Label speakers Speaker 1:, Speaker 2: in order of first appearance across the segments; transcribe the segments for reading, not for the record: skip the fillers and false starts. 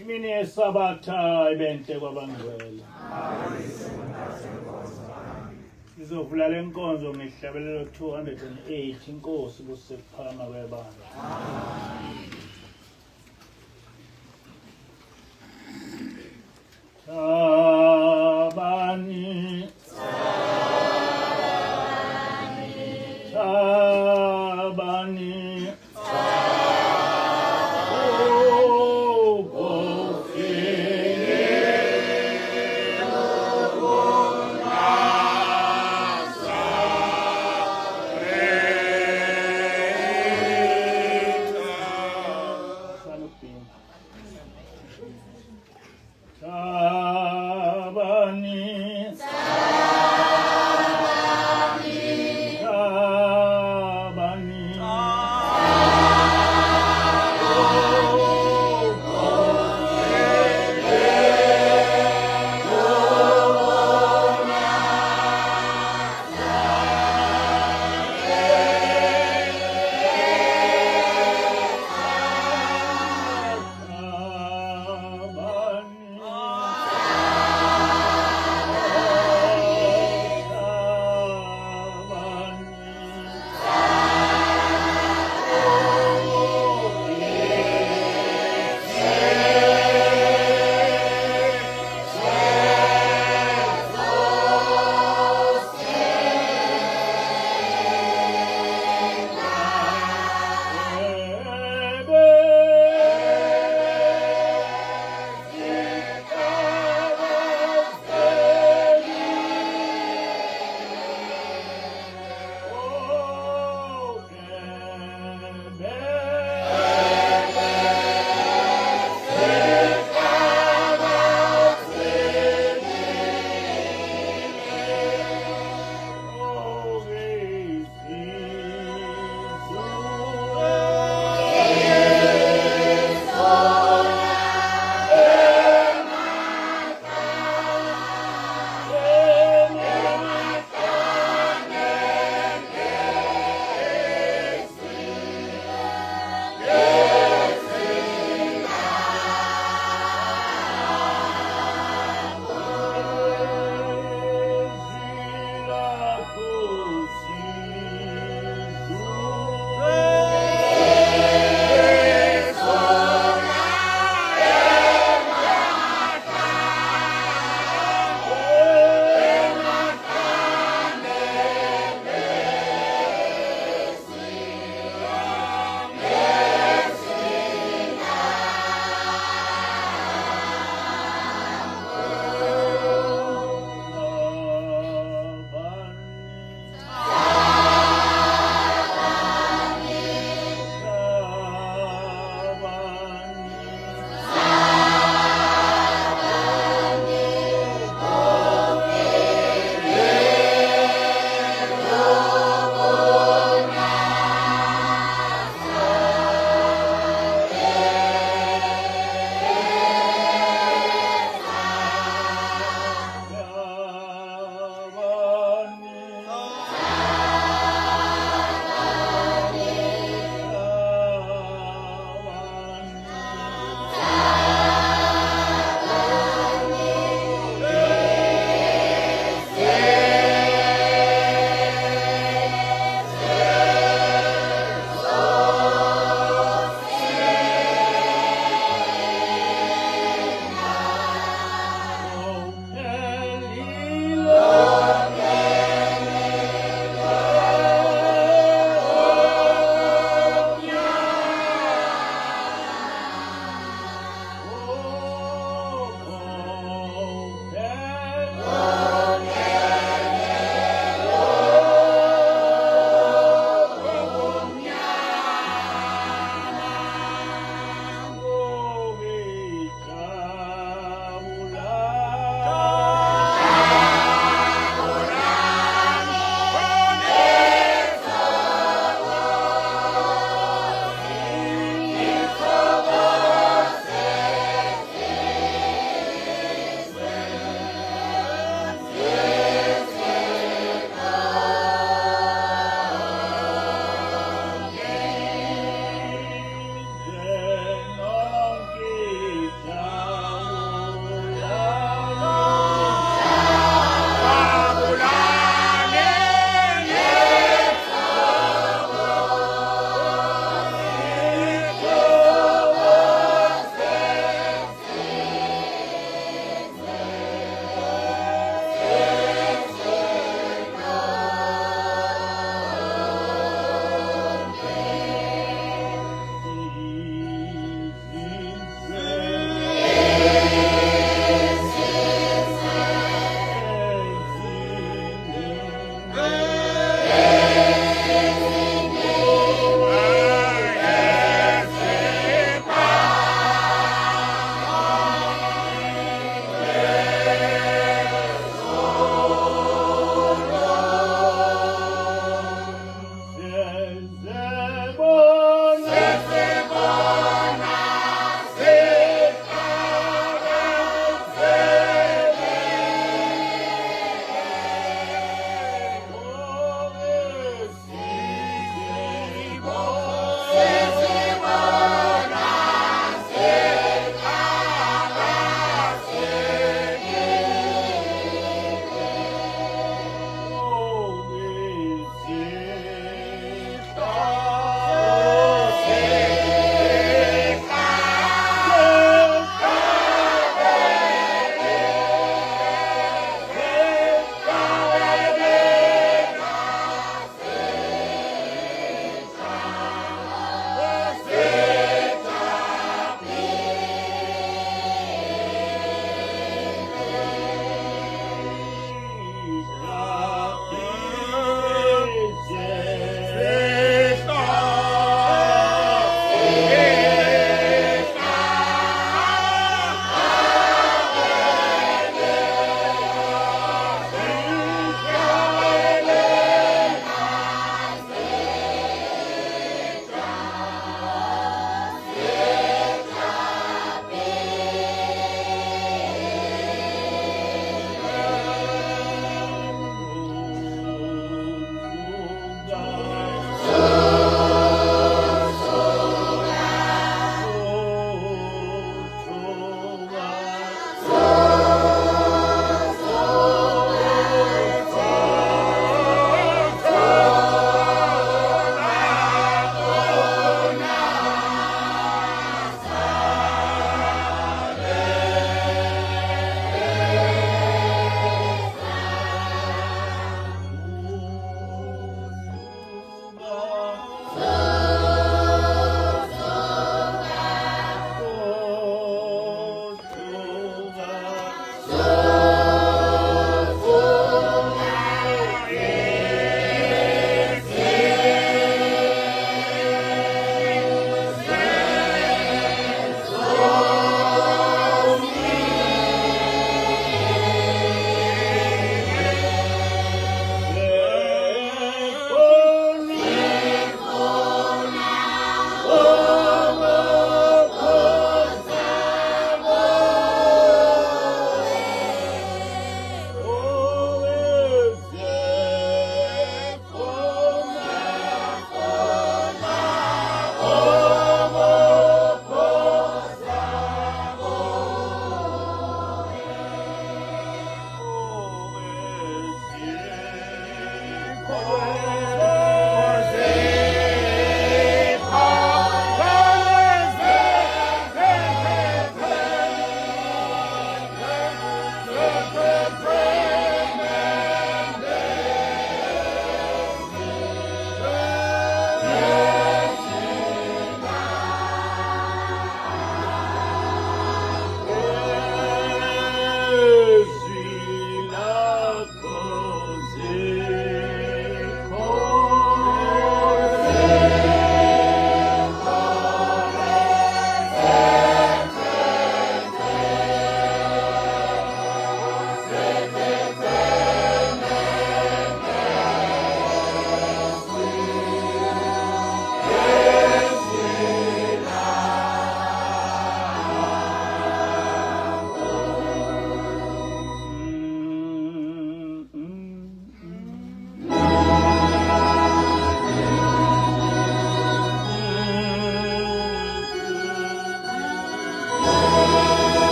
Speaker 1: Imini yesabatha ibenhle kwabangcwele. Sizovula le nkonzo ngehlabelelo 208 inkosi kusekuphakama kwebandla. Thabani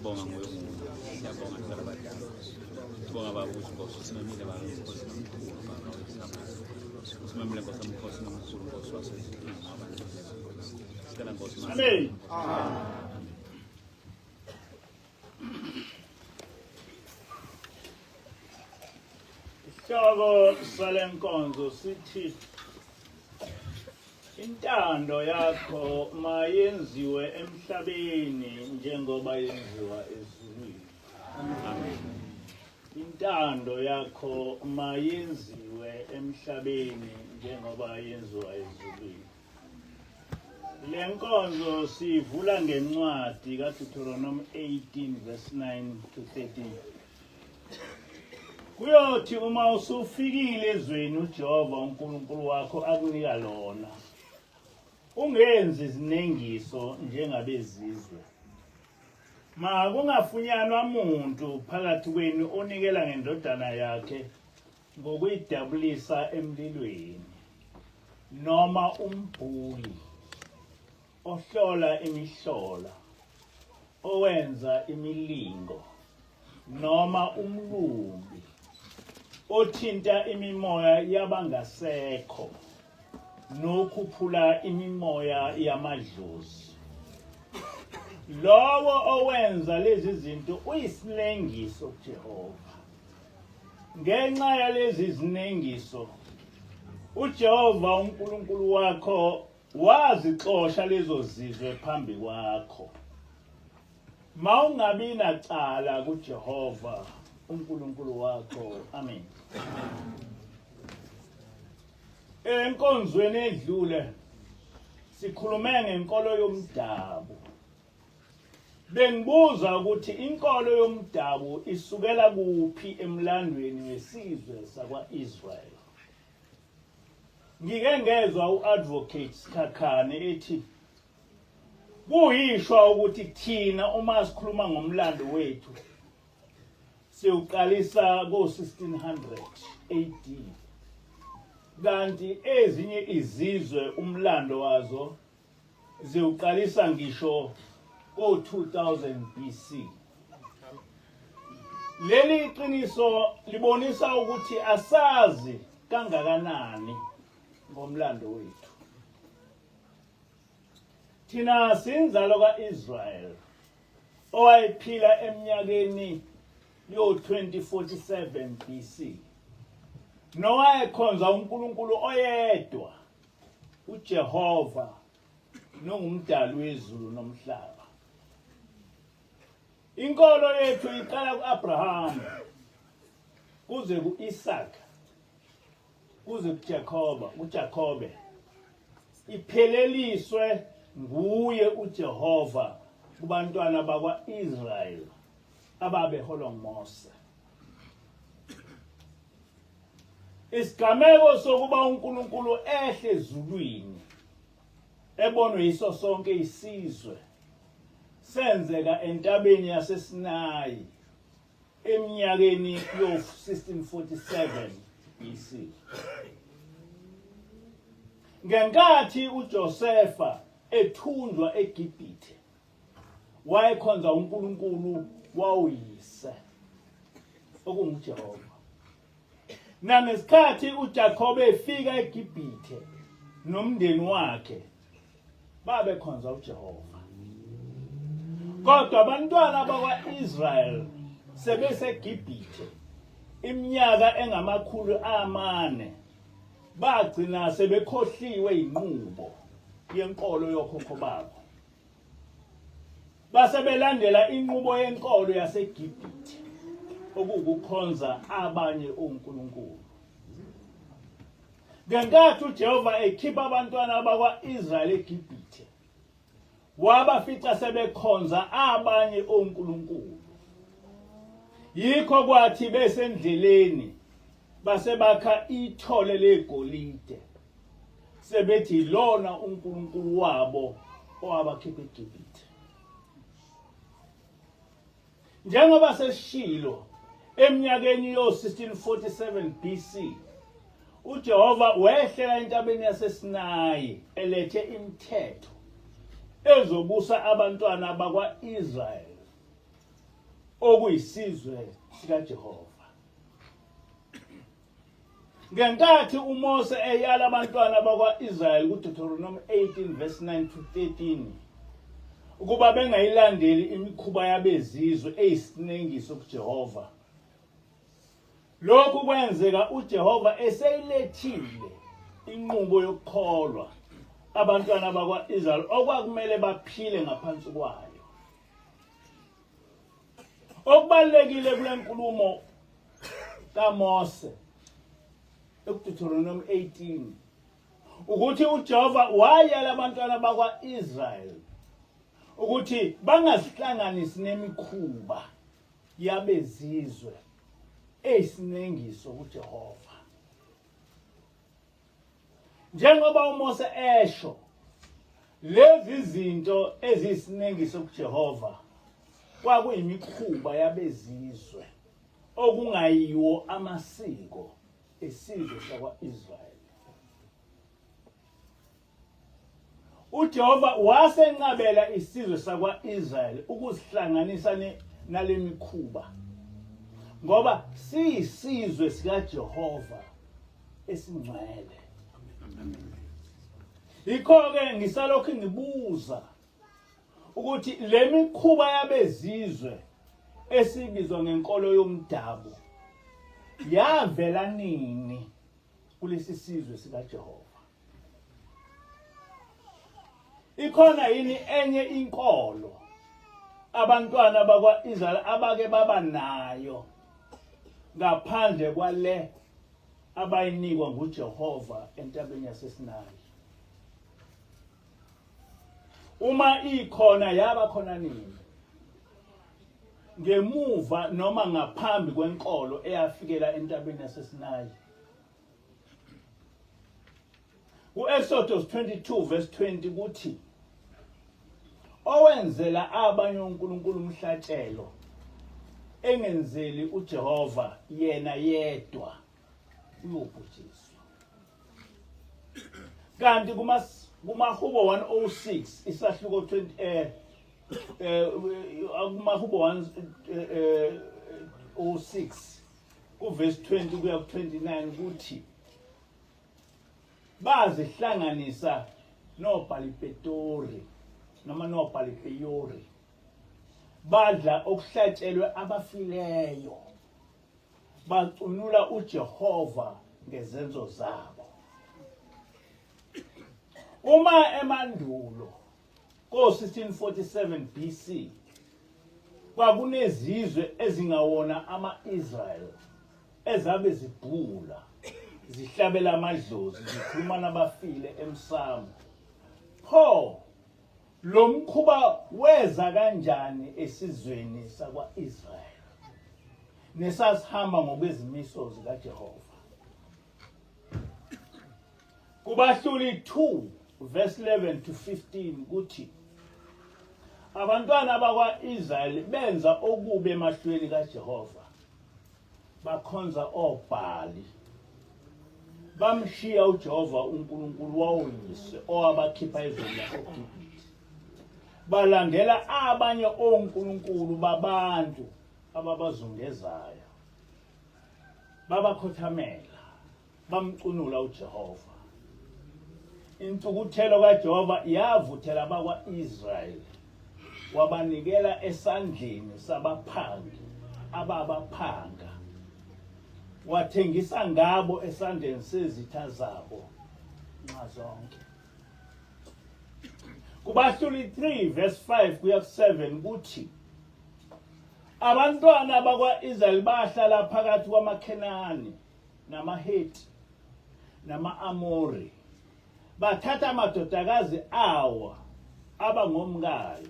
Speaker 2: Siyabonga ngoyongulo, siyabonga hlala badala. Sibonga baba ukuthi Nkosi usimamile baba Nkosi nomkhulu baba wesizamazwe. Usimamile Nkosi omkhosi nomkhulu Nkosi wasezulwini abantu. Sicela Nkosi manje.
Speaker 1: Amen. Isihloko salenkonzo sithi intando yakho mayenziwe emhlabeni njengoba yenziwa ezulwini.
Speaker 2: Amen.
Speaker 1: Intando yakho mayenziwe emhlabeni njengoba yenziwa ezulwini. Lenkonzo sivula ngencwadi kaDeuteronomy 18 verse 9 to 13. Kuyothi uma usufikile ezweni uJehova uNkulunkulu wakho akunika lona, ungenzi izinengiso njengabezizwe. Kungafunyanwa umuntu phakathi kwenu onikela ngendodana yakhe ngokuyidabulisa emlilweni, noma umbhuli ohlola imihlola, owenza imilingo, noma umlumbi othinta imimoya yabangasekho nokhuphula imimoya yamadlozi. Lowo owenza lezi zinto uyisinengiso kuJehova. Ngenxa yalezi zinengiso uJehova uNkulunkulu wakho wazixosha lezo zizwe phambi kwakho. Mawungabi nacala kuJehova uNkulunkulu wakho. Amen. Enkonzweni edlule sikhulume ngenkolo yomdabu. Bengibuza ukuthi inkolo yomdabu isukela kuphi emlandweni wesizwe sakwa-Israyeli. Ngike ngezwa u-advocate Sikhakhane ethi kuyishwa ukuthi thina uma sikhuluma ngomlando wethu siuqalisa ngo-1600 AD, kanti ezinye izizwe umlando wazo ziuqalisa ngisho ngo-2000 BC. Leli iqiniso libonisa ukuthi asazi kangakanani ngomlando wethu. Thina sinzalo ka-Israyeli owayephila eminyakeni yo-2047 BC, nowayekhonza uNkulunkulu oyedwa, uJehova, nongumdali wezulu nomhlaba. Inkolo yethu iqala ku-Abraham, kuze ku-Isaka, kuze kuJakobe, ipheleliswe nguye uJehova kubantwana bakwa-Israyeli ababeholwa nguMose. Isigameko sokuba uNkulunkulu ehle ezulwini ebonwe yiso sonke isizwe senzeka entabeni yaseSinayi eminyakeni yo-1647 BC. Ngenkathi uJosefa ethunjwa eGibhithe, wayekhonza uNkulunkulu wawuyise okunguJehova. Nangesikhathi uJakobe efika eGibhithe nomndeni wakhe, babekhonza uJehova. Kodwa abantwana bakwa-Israyeli sebeseGibhithe iminyaka engama400, bagcina sebekhohliwe inqubo yenkolo yokhokho babo. Basebelandela inqubo yenkolo yaseGibhithe, okukukhonza abanye onkulunkulu. Ngenkathi uJehova ekhipha abantwana bakwa-Israyeli eGibhithe, wabafica sebekhonza abanye onkulunkulu. Yikho kwathi besendleleni basebakha ithole legolide, sebethi lona uNkulunkulu wabo owabakhipha eGibhithe. Njengoba sesishilo eminyakeni yo-1647 BC, uJehova wehlela entabeni yaseSinayi elethe imithetho ezobusa abantwana bakwa-Israyeli okuyisizwe sikaJehova. Ngenkathi uMose eyala abantwana bakwa-Israyeli kuDeuteronomy 18 verse 9 to 13 ukuba bengayilandeli imikhuba yabezizwe eyisinengiso kuJehova, lokhu kwenzeka uJehova eseyilethile inqubo yokukholwa abantwana bakwa-Israyeli okwakumele baphile ngaphansi kwayo. Okubalulekile kule nkulumo kaMose eDeuteronomy 18 ukuthi uJehova wayala abantwana bakwa-Israyeli ukuthi bangazihlanganisi nemikhuba yabezizwe eyisinengiso kuJehova. Njengoba uMose esho, lezi zinto ezisinengiso kuJehova kwakuyimikhuba yabezizwe okungayiwo amasiko esizwe sakwa-Israyeli. uJehova wasenqabela isizwe sakwa-Israyeli ukuzihlanganisa nale mikhuba ngoba siyisizwe sikaJehova esingcwele. Yikho-ke ngisalokhu ngibuza ukuthi le mikhuba yabezizwe esibizwa ngenkolo yomdabu yavela nini kulesi sizwe sikaJehova? Ikhona yini enye inkolo abantwana bakwa-Israyeli abake baba nayo ngaphandle kwale abayinikwa nguJehova entabeni yaseSinayi? Uma ikhona yaba khona nini? Ngemuva noma ngaphambi kwenkolo eyafikela entabeni yaseSinayi? Ku-Exodus 22 verse 20 kuthi, owenzela abanye uNkulunkulu umhlatshelo engenzeli uJehova yena yedwa uyobhujiswa. Kanti kumaHubo 106 isahluko 20 kumaHubo 106 kuverse 20 kuya ku-29 kuthi, bazihlanganisa noBhalipetori noma noBhalipeyori, badla okuhlatshelwe abafileyo, bacunula uJehova ngezenzo zabo. Uma emandulo ko-1647 BC kwakunezizwe ezingawona ama-Israyeli ezabe zibhula, zihlabela amadlozi, zikhuluma nabafile emsamo. Pho lo mkhuba weza kanjani esizweni sakwa-Israyeli nesasihamba ngokwezimiso zikaJehova? KuBahluli 2 verse 11 to 15 kuthi, abantwana bakwa-Israyeli benza okubi emahlweni kaJehova, bakhonza oBhali, bamshiya uJehova uNkulunkulu wawoyise owabakhipha ezweni laseGibhithe, balandela abanye onkulunkulu babantu ababazungezayo, babakhothamela, bamcunula uJehova. Intukuthelo kaJehova yavuthela abakwa-Israyeli, wabanikela esandleni sabaphangi ababaphanga, wathengisa ngabo esandleni sezitha zabo nxa zonke. KuBahluli 3 verse 5 kuya ku-7 kuthi, abantwana bakwa-Israyeli bahlala phakathi kwamaKhenani namaHeti nama-Amori, bathatha amadodakazi awo abangomkayo,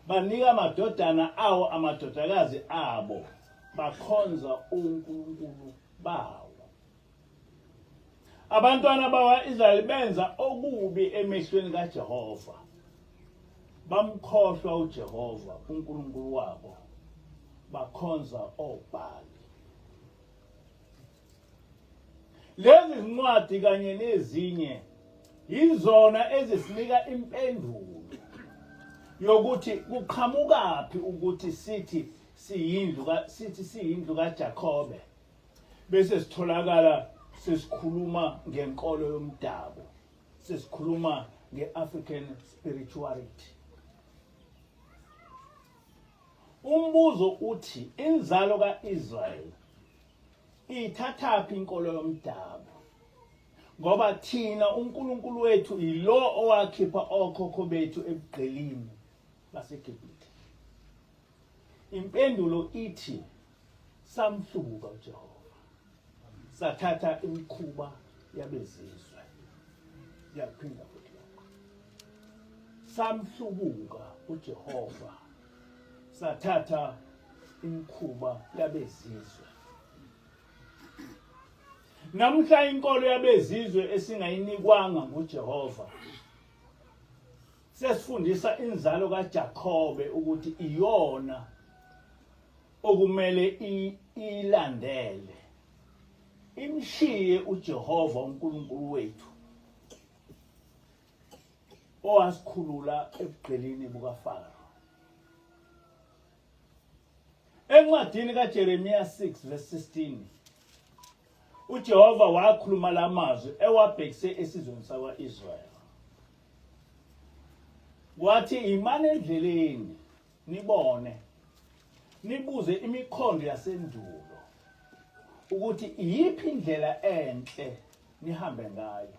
Speaker 1: banika amadodana awo amadodakazi abo, bakhonza uNkulunkulu bawo. Abantwana bakwa-Israyeli benza okubi emehlweni kaJehova, bamkhohlwa uJehova uNkulunkulu wabo, bakhonza oBhali. Lezi zincwadi kanye nezinye yizona ezisinika impendulo yokuthi kuqhamukaphi ukuthi sithi siyindlu kaJakobe bese sitholakala sesikhuluma ngenkolo yomdabu, sesikhuluma ngeAfrican spirituality. Umbuzo uthi inzalo kaIsrael ithathaphi inkolo yomdabu? Ngoba thina uNkulunkulu wethu yilo owakhipha okhokho bethu ebugqilini baseGibhithe. Impendulo ithi samhlubuka uJehova, sathatha imikhuba yabezizwe. Yaphinda futhi lokho. Samhlubuka uJehova, sathatha imikhuba yabezizwe. Namhla inkolo yabezizwe esingayinikwanga nguJehova sesifundisa inzalo kaJakobe ukuthi iyona okumele ilandele, imshiye uJehova uNkulunkulu wethu owasikhulula ebugqilini bukaFaro. Encwadini kaJeremiya 6:16 uJehova wakhuluma lamazwi ewabhekise esizweni sakwa-Israyeli. Wathi imane endleleni nibone, nibuze imikhondo yasendulo ukuthi iyiphi indlela enhle nihambe ngayo.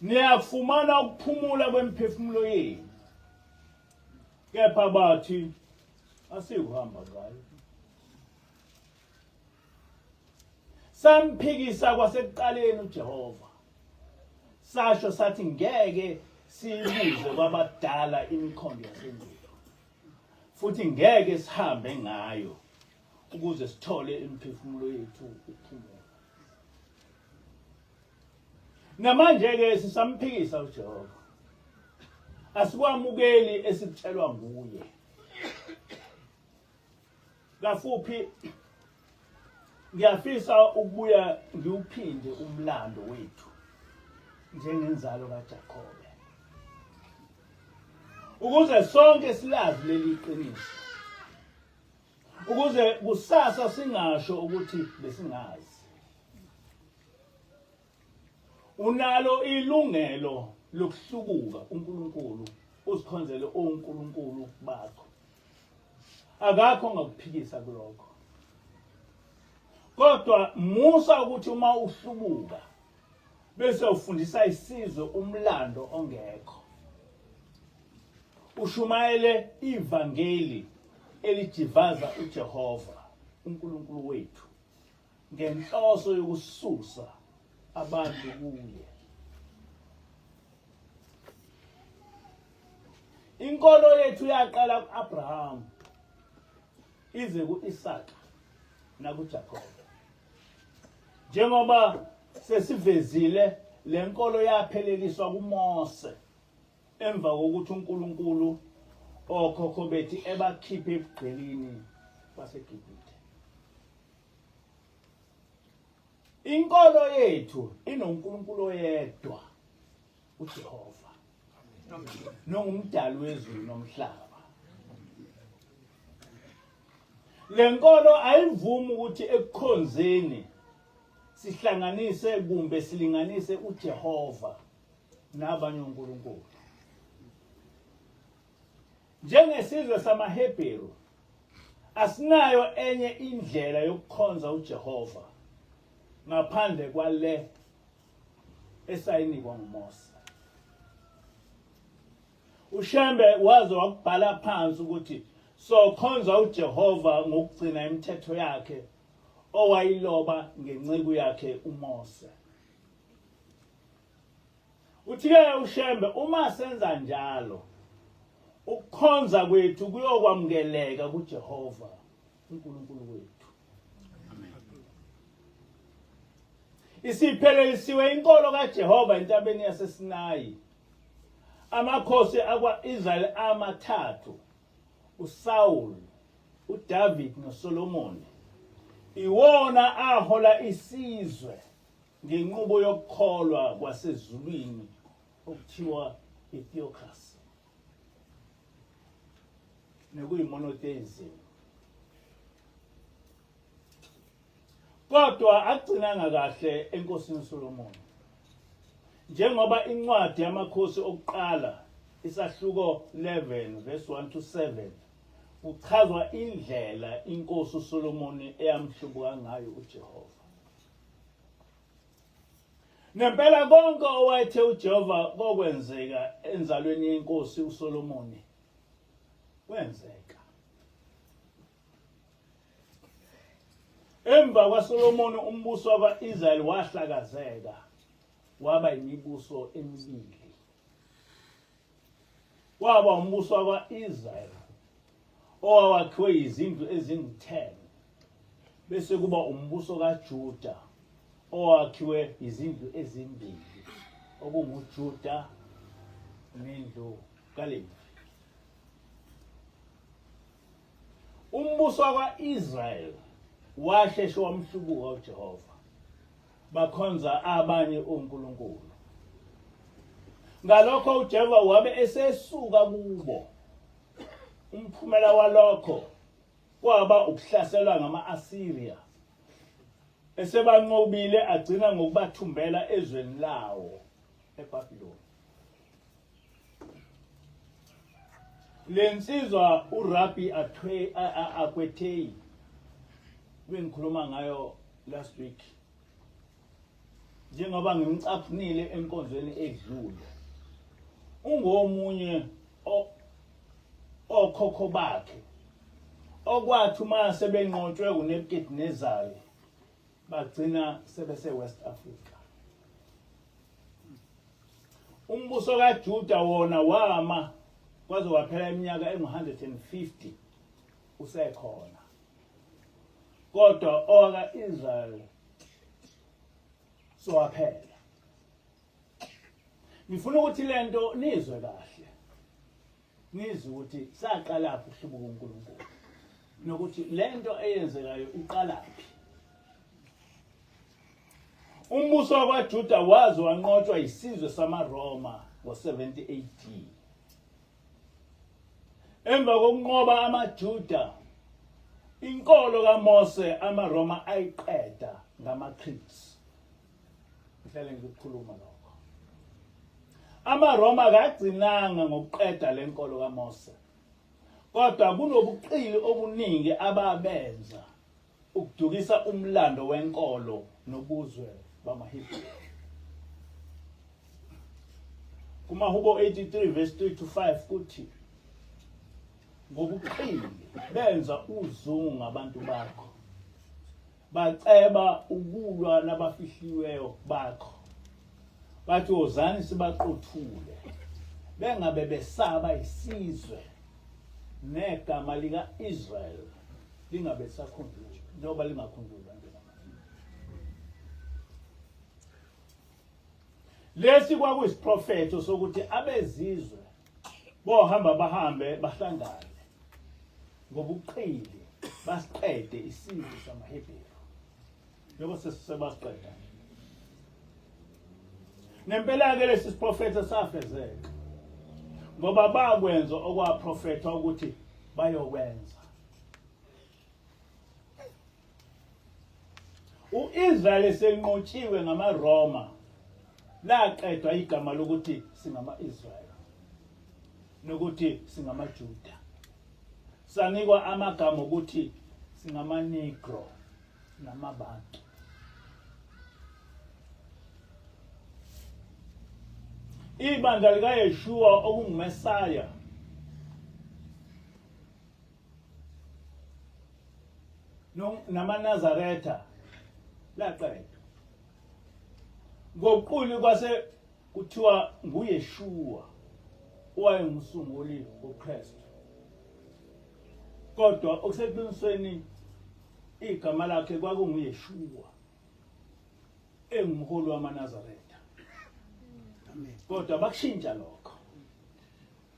Speaker 1: Niyafumana ukuphumula kwemphefumulo yenu. Kepha bathi asikuhamba ngayo. Samphikisa kwasekuqaleni uJehova. Sasho sathi ngeke siyibuze kwabadala imikhondo yasendulo. Futhi ngeke sihambe ngayo ukuze sithole imphefumulo yethu ukuphumula. Namanje ke sisamphikisa uJehova. Asikwamukeli esikutshelwa nguye. Ngafuphi ngiyafisa ukubuya ngiuphinde umlando wethu njengenzalo kaJakobe, ukuze sonke silazi leli qiniso, ukuze kusasa singasho ukuthi besingazi. Unalo ilungelo lokuhlubuka uNkulunkulu, uzikhonzele oNkulunkulu bakho. Akakho ongakuphikisa kulokho. Kodwa musa ukuthi uma uhlubuka bese ufundisa isizwe umlando ongekho. Ushumayele ivangeli elijivaza uJehova uNkulunkulu wethu ngenhloso yokususa abantu kuye. Inkolo yethu yaqala kuAbraham ize kuIsaka nakuJakobe. Njengoba sesivezile lenkolo yapheleliswa kuMose emva kokuthi uNkulunkulu okhokho bethu ebakhiphe ebugqilini baseGibhithe. Inkolo yethu inoNkulunkulu oyedwa, uJehova, nongumdali wezulu nomhlaba. Lenkolo ayivumi ukuthi ekukhonzeni sihlanganise kumbe silinganise uJehova nabanye uNkulunkulu. Njengesizwe samaHebheru asinayo enye indlela yokukhonza uJehova ngaphandle kwale esayinikwa nguMose. uShembe waze wakubhala phansi ukuthi sokhonza uJehova ngokugcina imithetho yakhe owayiloba ngenceku yakhe uMose. Uthi-ke uShembe uma senza njalo ukukhonza kwethu kuyokwamukeleka kuJehova uNkulunkulu wethu. Isiphelelisiwe inkolo kaJehova entabeni yaseSinayi. Amakhosi akwa-Israyeli amathathu, uSaul, uDavid noSolomoni, iwona ahola isizwe ngenqubo yokukholwa kwasezulwini okuthiwa itheocracy, nekuyimonotheism. Kodwa agcinanga kahle enkosini Solomon. Njengoba incwadi yamakhosi okuqala isahluko 11 verse 1 to 7 uchazwa indlela inkosi uSolomon eyamhlubuka ngayo uJehova. Nempela konke owayethe uJehova kokwenzeka enzalweni yenkosi uSolomon kwenzeka. Emva kwaSolomon umbuso wakaIsrael wahlakazeka waba imibuso emibili. Waba umbuso wakaIsrael owakhiwe izindlu ezingu-10 bese kuba umbuso kaJuda owakhiwe izindlu ezimbili okunguJuda nendlu kaLevi. Umbuso wakaIsrael washeshe wamhlubuka uJehova bakhonza abanye onkulunkulu. Ngalokho uJehova wabe esesuka kubo. Umphumela walokho kwaba ukuhlaselwa ngama-Asiriya esebanqobile agcina ngokubathumbela ezweni lawo eBhabhiloni. Lensizwa uRabbi Akwetheyi bengikhuluma ngayo last week njengoba ngimcaphunile enkonzweni edlule. Ungomunye okhokho bakhe okwathi uma sebenqotshwe uNebukadnezari bagcina sebese West Africa. Umbuso kaJuda wona wama kwaze waphela iminyaka engu-150 usekhona. Kodwa owaka-Israel sowaphela. Ngifuna ukuthi lento nizwe kahle. Nizwe ukuthi saqalaphi ukuhlubuka uNkulunkulu. Nokuthi lento eyenzekayo iqalaphi. Umbuso wakwaJuda waze wanqotshwa isizwe samaRoma ngo-70 AD. Emva kokunqoba amaJuda, inkolo kaMose amaRoma ayiqeda ngamaCretes. Ngihlale ngikukhuluma lokho. AmaRoma akagcinanga ngokuqeda lenkolo kaMose. Kodwa kunobuqili obuningi ababenza ukudukisa umlando wenkolo nobuzwe bamaHebrew. KumaHubo 83 verse 3 to 5 kuthi ngobuqili benza uzungu ngabantu bakho. Baceba ukulwa nabafihliweyo bakho. Bathi wozani sibaqothule. Bengabe besaba isizwe negama lika Israel lingabe sakhunjulwa njengoba lingakhunjulwa njengamanje. Lesi kwakuyisiprofetho sokuthi abezizwe bohamba bahambe bahlangane ngobuqili basiqede isizwe samaHebheru. Lokho sesibasiqeda. Nempela ke lesi siprofetho safezeka. Ngoba bakwenza okwaprofetha ukuthi bayokwenza. uIsrael esenqotshiwe ngamaRoma laqedwa igama lokuthi singama-Israel nokuthi singamaJuda. Sanikwa amagama ukuthi singama-Negro namaBantu. Ibandla likaYeshua okungumesaya namaNazaretha laqedwa. Ngokuquli kwase kuthiwa nguYeshua owayengumsunguli uKristu. Kodwa okuseqinisweni igama lakhe kwakunguYeshua engumholi wamaNazaretha. Kodwa bakushintsha lokho.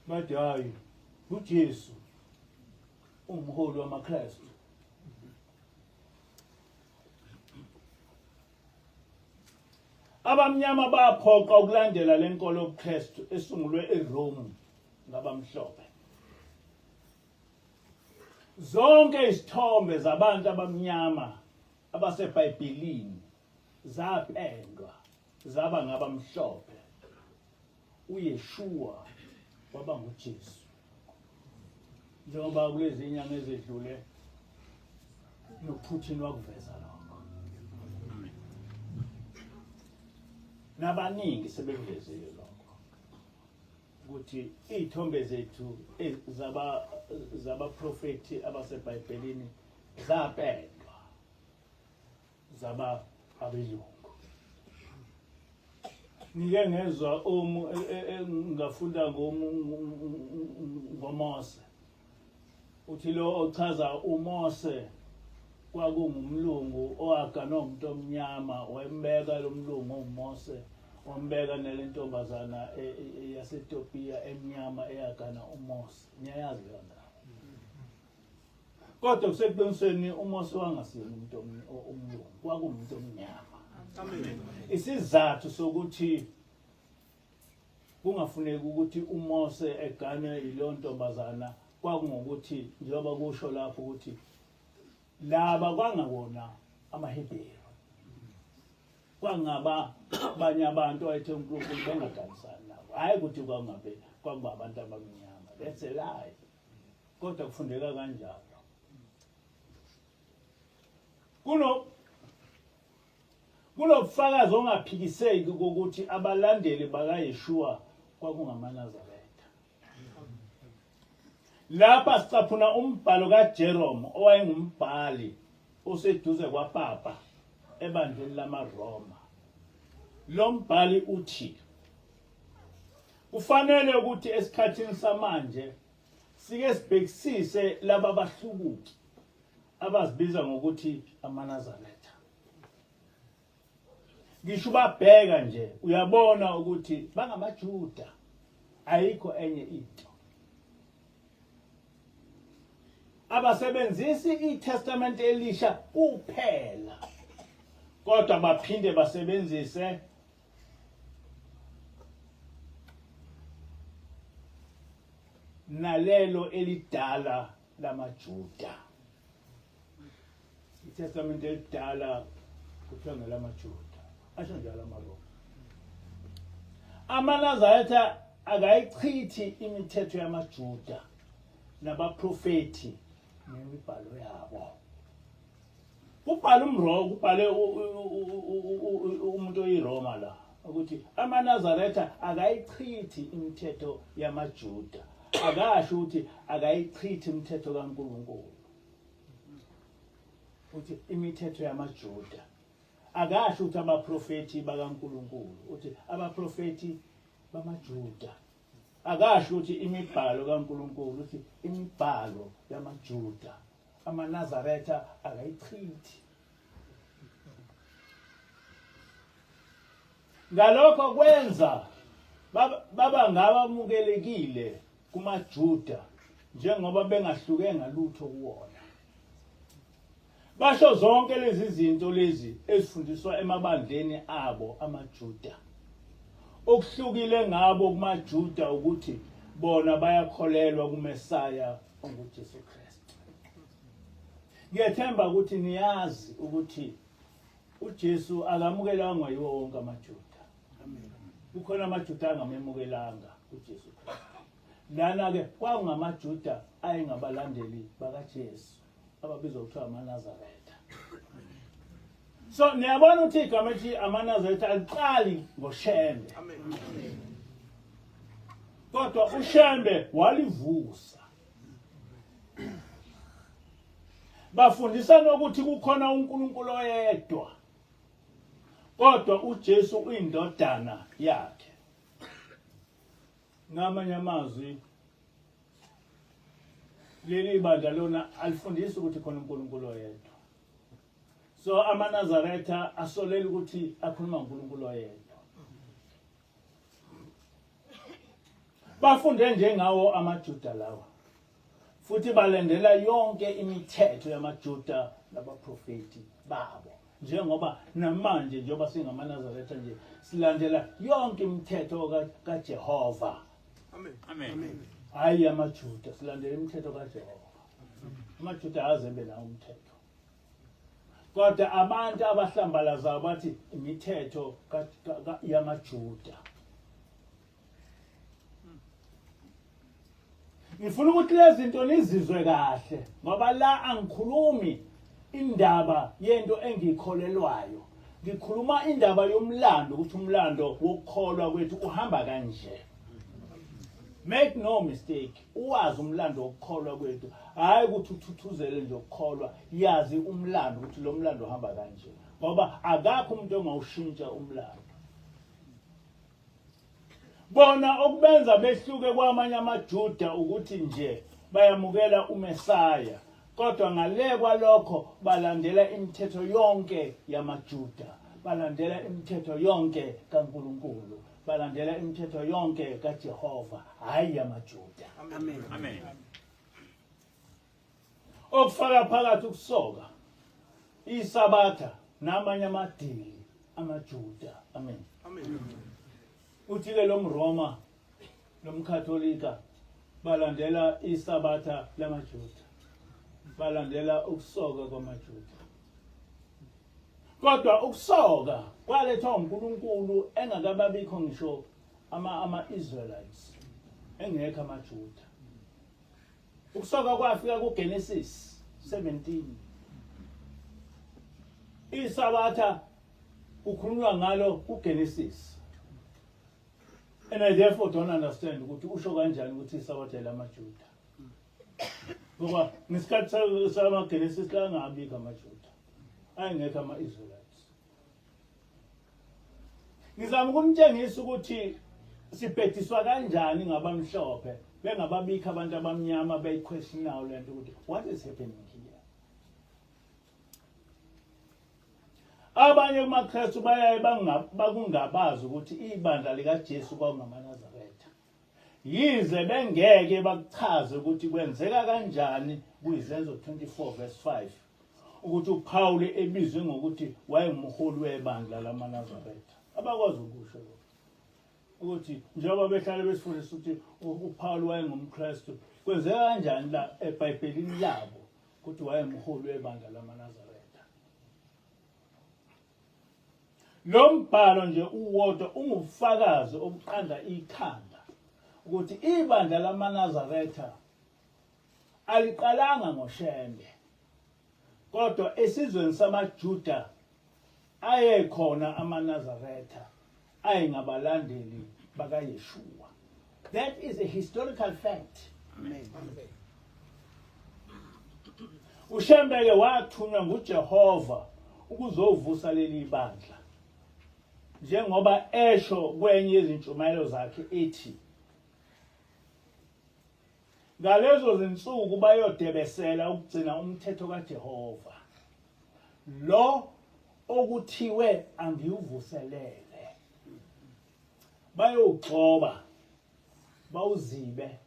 Speaker 1: Bathi hayi uJesu umholi wamaKristu. Abamnyama baphoqa ukulandela lenkolo yobuKristu esungulwe eRome ngabamhlophe. Zonke izithombe zabantu abamnyama abaseBhayibhelini zapendwa zaba ngabamhlophe. uYeshua waba nguJesu. Njengoba kulezi inyanga ezedlule noPutin wakuveza lokho. Nabaningi sebekuvezile lokho. Ukuthi izithombe zethu zabaprofeti abaseBhayibhelini zapendwa zaba abelungu. Ngike ngezwa ngafunda ngoMose. Uthi lo ochaza uMose kwakungumlungu owaganwa umuntu omnyama, wembeka lo mlungu uMose, wambeka nelentombazana yaseTopiya emnyama eyagana uMose. Niyayazi yona. Kodwa kuseqinisweni uMose wangasiyena umuntu omlungu, kwakumuntu omnyama. Isizathu sokuthi kungafuneki ukuthi uMose eganwe yilo ntombazana kwakungokuthi njengoba kusho lapho ukuthi laba kwangabona amaHebheru, kwangaba abanye abantu ayethe uNkulunkulu bengaganisani nabo, hayi ukuthi kwakuba abantu abamnyama. That's a lie. Kodwa kufundeka kanjalo. Kunobufakazi ongaphikiseki ukuthi abalandeli bakaYeshua kwakungamaNazaretha. Lapha sicaphuna umbhalo kaJerome owayengumbhali oseduze kwaPapa ebandleni lamaRoma. Lo mbhali uthi kufanele ukuthi esikhathini samanje sike sibhekisise laba bahlubuki abazibiza ngokuthi amaNazaretha. Ngisho babheka nje uyabona ukuthi bangamaJuda, ayikho enye into. Abasebenzisi iTestament elisha kuphela, kodwa baphinde basebenzise nalelo elidala lamaJuda. iTestament elidala kuthiwa ngelamaJuda. Asho njalo amaroma. AmaNazaretha akayichithi imithetho yamaJuda nabaprofeti nemibhalo yabo. Ubhale ubhale umuntu oyiRoma la ukuthi amaNazaretha akayichithi imithetho yamaJuda. Akasho ukuthi akayichithi imithetho kaNkulunkulu. Uthi imithetho yamaJuda. Akasho ukuthi abaprofeti bakaNkulunkulu, uthi abaprofeti bamaJuda. Akasho ukuthi imibhalo kaNkulunkulu, uthi imibhalo yamaJuda. AmaNazaretha akayichithi. Ngalokho kwenza baba ngabamukelekile kumaJuda njengoba bengahluke ngalutho kuwona. Basho zonke lezi zinto lezi ezifundiswa emabandleni abo amaJuda. Okuhlukile ngabo kumaJuda ukuthi bona bayakholelwa kuMesaya onguJesu Kristu. Ngiyethemba ukuthi niyazi ukuthi uJesu akamukelanga yiwo wonke amaJuda. Amen. Kukhona amaJuda angamemukelanga uJesu Kristu. Lana ke kwangamaJuda ayengabalandeli bakaJesu ababizwa kuthiwa amaNazaretha. So niyabona ukuthi igama elithi amaNazaretha aliqali ngoShembe. Amen. Kodwa uShembe walivusa. Bafundisa nokuthi kukhona uNkulunkulu oyedwa. Kodwa uJesu uyindodana yakhe. Ngamanye amazwi leli bandla lona alifundisa ukuthi khona uNkulunkulu oyedwa. So amaNazaretha asolela ukuthi akhuluma ngoNkulunkulu oyedwa. Bafunde njengawo amaJuda lawa. Futhi balandela yonke imithetho yamaJuda nabaprofeti babo. Njengoba namanje njengoba singamaNazaretha nje silandela yonke imithetho kaJehova. Amen. Amen. Hayi amaJuda silandela imithetho kaJehova. AmaJuda azebe nawo umthetho. kodwa abantu abahlambalazayo bathi imithetho yamaJuda. Ngifuna ukuthi lezi zinto nizizwe kahle ngoba la angikhulumi indaba yento engikholelwayo. Ngikhuluma indaba yomlando ukuthi umlando wokukholwa kwethu uhamba kanje. Make no mistake, uwazi umlando wokukholwa kwethu, hayi ukuthi uthuthuzele nje ukukholwa, yazi umlando ukuthi lo mlando uhamba kanje. Ngoba akakho umuntu ongawushintsha umlando. Bona okubenza behluke kwamanye amaJuda ukuthi nje bayamukela uMesaya, kodwa ngale kwalokho balandela imithetho yonke yamaJuda, balandela imithetho yonke kaNkulunkulu, balandela imithetho yonke kaJehova, hayi yamaJuda.
Speaker 3: Amen.
Speaker 2: Amen.
Speaker 1: Okufaka phakathi ukusoka, iSabatha namanye amadili amaJuda. Amen.
Speaker 3: Amen.
Speaker 1: Uthi ke lo mRoma nomkhatholika balandela iSabatha lamaJuda, balandela ukusoka kwamaJuda. Kodwa ukusoka kwalethwa uNkulunkulu engakababikho ngisho ama-Israelites, engekho amaJuda. Ukusoka kwafika kuGenesis 17. iSabatha ukhulunywa ngalo kuGenesis. And I therefore don't understand ukuthi usho kanjani ukuthi iSabatha lamaJuda. Ngoba ngesikhathi samaGenesis kangabikho amaJuda, ayengekho ama-Israelites. Ngizama ukunitshengisa ukuthi sibhediswa kanjani ngabamhlophe bengababikho abantu abamnyama beyiquestionayo lento ukuthi what is happening here. Abanye kumaKristu bayaye bakungabazi ukuthi ibandla likaJesu kwangamaNazaretha. Yize bengeke bakuchaze ukuthi kwenzeka kanjani kuyizenzo 24 verse 5 ukuthi uPaul ebizwe ngokuthi wayengumholi webandla lamaNazaretha. Abakwazi ukusho ukuthi njengoba behlale besifundisa ukuthi uPaul wayengumKristu, kwenzeka kanjani la eBhayibhelini labo ukuthi wayengumholi webandla lamaNazaretha. Lo mbhalo nje uwodwa ungubufakazi obuqanda ikhanda ukuthi ibandla lamaNazaretha aliqalanga ngoShembe, kodwa esizweni samaJuda ayekhona amaNazaretha ayengabalandeli bakaYeshua. That is a historical fact.
Speaker 3: Amen.
Speaker 1: uShembe ke wathunywa nguJehova ukuzovusa leli bandla, njengoba esho kwenye izintshumayelo zakhe ethi ngalezo zinsuku bayodebesela ukugcina umthetho kaJehova, lo okuthiwe angiwuvuselele. Bayogcoba, bawuzibe,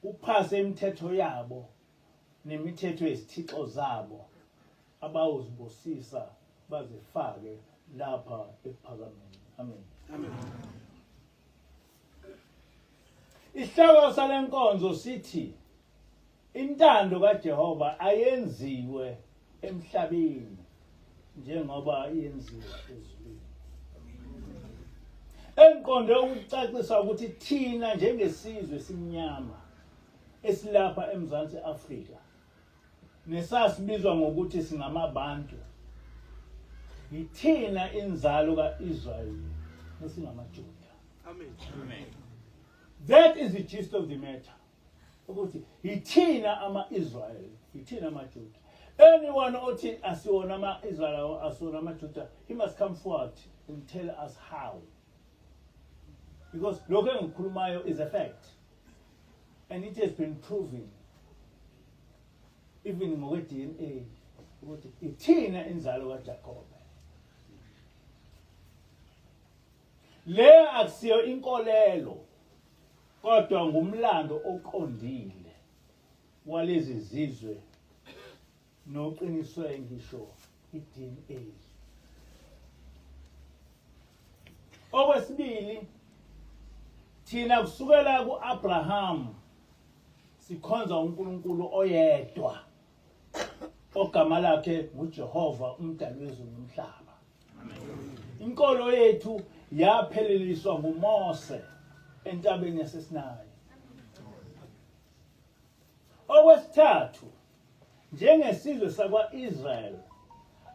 Speaker 1: uphase imithetho yabo nemithetho yezithixo zabo abawuzibusisa bazifake lapha ephakameni. Amen.
Speaker 3: Amen.
Speaker 1: Isihloko salenkonzo sithi intando kaJehova ayenziwe emhlabeni njengoba yenziwa ezulwini. Enkonde ukucacisa ukuthi thina njengesizwe simnyama esilapha eMzansi Afrika nesasibizwa ngokuthi singamabantu, yithina inzalo kaIsrayeli nesingamaJuda.
Speaker 3: Amen.
Speaker 2: Amen.
Speaker 1: That is the gist of the matter. Ukuthi yithina ama-Israel, yithina amaJuda. Anyone othi asiwona ama-Israel, asiwona amaJuda, he must come forward and tell us how. Because lokho engikukhulumayo is a fact. And it has been proven, even ngokwe-DNA, ukuthi yithina inzalo kaJakobe. Le akusiyo inkolelo, kodwa ngumlando oqondile walezi zizwe noqiniswe ngisho iDNA. Okwesibili, thina kusukela kuAbraham sikhonza uNkulunkulu oyedwa, ogama lakhe nguJehova umdali wezulu nomhlaba. Inkolo yethu yapheleliswa nguMose entabeni yaseSinayi. Okwesithathu, njengesizwe sakwa-Israyeli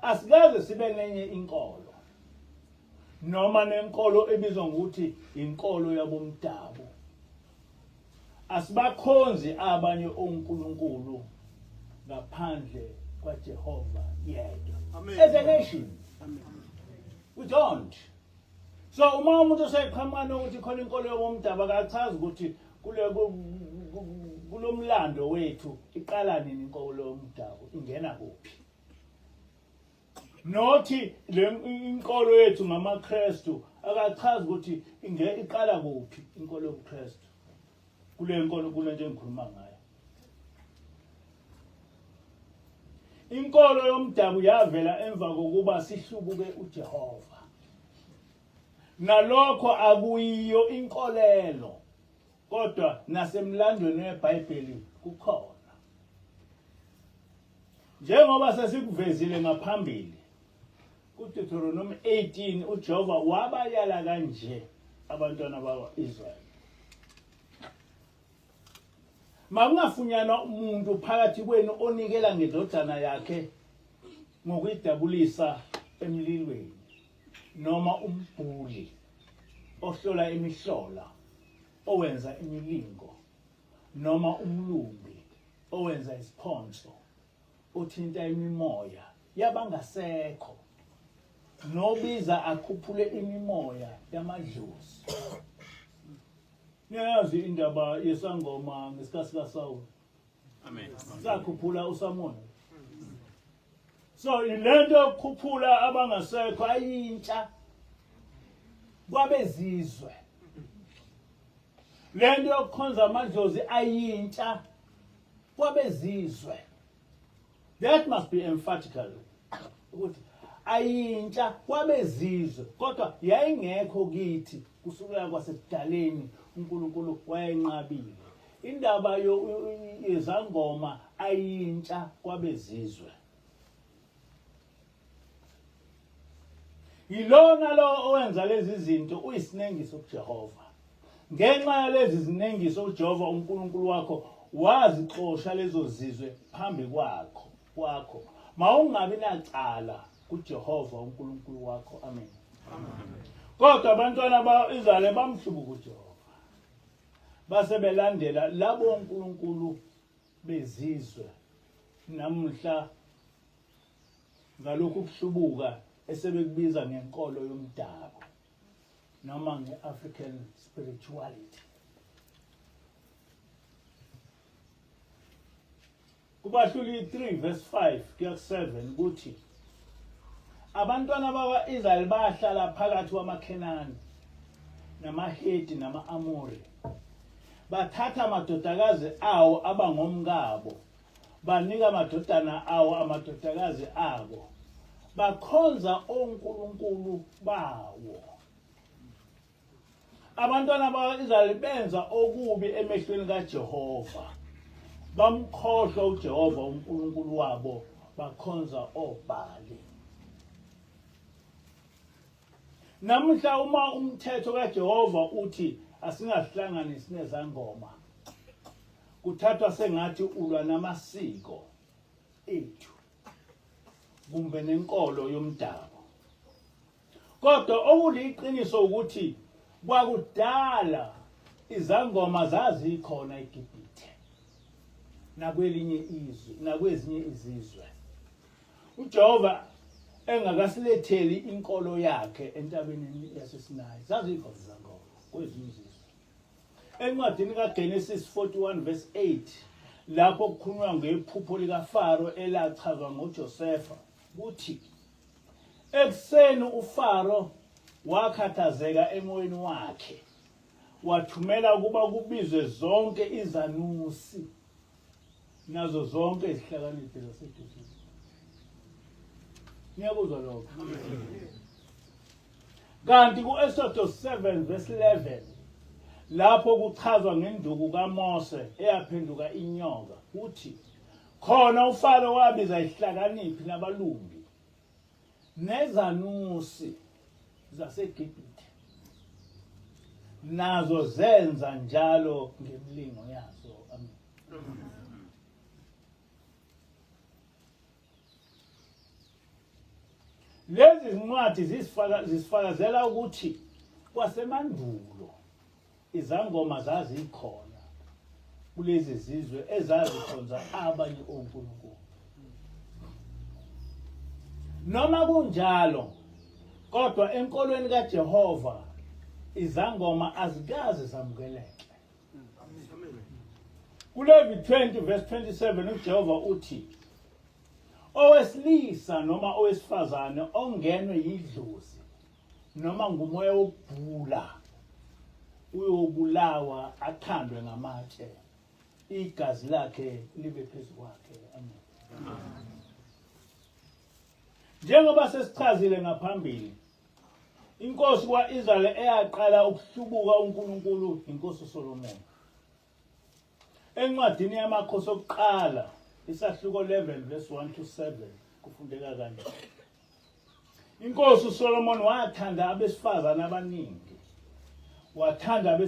Speaker 1: asikaze sibe nenye inkolo noma nenkolo ebizwa ngokuthi inkolo yabomdabu. Asibakhonzi abanye onkulunkulu ngaphandle kwaJehova yedwa. As a nation, we don't. So uma umuntu oseqhamuka nokuthi khona inkolo yabomdabu akachazi ukuthi kulomlando wethu iqala nini inkolo yomdabu ingena kuphi. Nothi le inkolo yethu ngamaKristu akachazi ukuthi iqala kuphi inkolo yobuKristu. Kule nkolo nje engikhuluma ngayo. Inkolo yomdabu yavela emva kokuba sihlubuke uJehova. Nalokho akuyiyo inkolelo, kodwa nasemlandweni weBhayibheli kukhona. Njengoba sesikuvezile ngaphambili, kuDeuteronomy 18 uJehova wabayala kanje abantwana bakwa-Israyeli. Makungafunyanwa umuntu phakathi kwenu onikela ngendodana yakhe ngokuyidabulisa emlilweni, noma umbhuli ohlola imihlola owenza imilingo, noma umlumbi owenza isiphonso othinta imimoya yabangasekho, nobiza akhuphule imimoya yamadlozi. Niyazi indaba yesangoma ngesikhathi kaSawuli.
Speaker 2: Amen.
Speaker 1: Sakhuphula uSamuel. So ilento yokukhuphula abangasekho ayintsha kwabezizwe. Lento yokukhonza amadlozi ayintsha kwabezizwe. That must be emphatically. Ukuthi ayintsha kwabezizwe, kodwa yayingekho kithi kusukela kwasekudaleni. uNkulunkulu wayenqabile. Indaba yezangoma ayintsha kwabezizwe. Yilona lo owenza lezi zinto uyisinengiso kuJehova. Ngenxa yalezi zinengiso uJehova uNkulunkulu wakho wazixosha lezo zizwe phambi kwakho. Mawungabi nacala kuJehova uNkulunkulu wakho. Amen. Kodwa abantwana bakwa-Israyeli bamhlubuka uJehova. Base belandela labo uNkulunkulu bezizwe. Namuhla ngalokhu kuhlubuka esebekubiza ngenkolo yomdabu noma ngeAfrican spirituality. Kubahluli 3 verse 5 kuya 7 kuthi abantwana bakwa-Israyeli bahlala phakathi kwamaKhenani namaHeti nama-Amori. Bathatha amadodakazi awo abangomkabo, banika amadodana awo amadodakazi abo, bakhonza onkulunkulu bawo. Abantwana bakwa-Israyeli benza okubi emehlweni kaJehova, bamkhohlwa uJehova uNkulunkulu wabo, bakhonza oBhali. Namuhla uma umthetho kaJehova uthi asingahlanganisi nezangoma, kuthathwa sengathi ulwa namasiko ethu kumbe nenkolo yomdabu. Kodwa okuliqiniso ukuthi kwakudala izangoma zazikhona eGibhithe nakwezinye izizwe. uJehova engakasiletheli inkolo yakhe entabeni yaseSinayi, zazikhona izangoma kwezinye izizwe. Encwadini kaGenesis 41 verse 8 lapho kukhulunywa ngephupho likaFaro elachazwa ngoJosefa, kuthi ekuseni uFaro wakhathazeka emoyeni wakhe, wathumela ukuba kubizwe zonke izanusi nazo zonke izihlakaniphi zaseGibhithe. Niyakuzwa lokho? Kanti ku-Exodus 7 verse 11 lapho kuchazwa ngenduku kaMose eyaphenduka inyoka, kuthi khona uFaro wabiza isihlakaniphi nabalungi nezanusi zaseGibhithe nazo zenza njalo ngemlingo yazo. Amen. Lezi zincwadi zisifakazela ukuthi kwasemandulo izangoma zazikhona kulezi zizwe ezazikhonza abanye onkulunkulu. Noma kunjalo kodwa enkolweni kaJehova izangoma azikaze zamukeleke. KuLevi 20 verse 27 uJehova uthi, owesilisa noma owesifazane ongenwe yidlozi noma ngumoya wokubhula uyobulawa athandwe ngamatshe, igazi lakhe libe phezu kwakhe. Amen. Njengoba sesichazile ngaphambili, inkosi kwaIsrael eyaqala ukuhlubuka uNkulunkulu inkosi uSolomon. Encwadini yamakhosi okuqala isahluko 11 verse 1 to 7 kufundeka kanje. Inkosi uSolomon wathanda abesifazane abaningi. Wathanda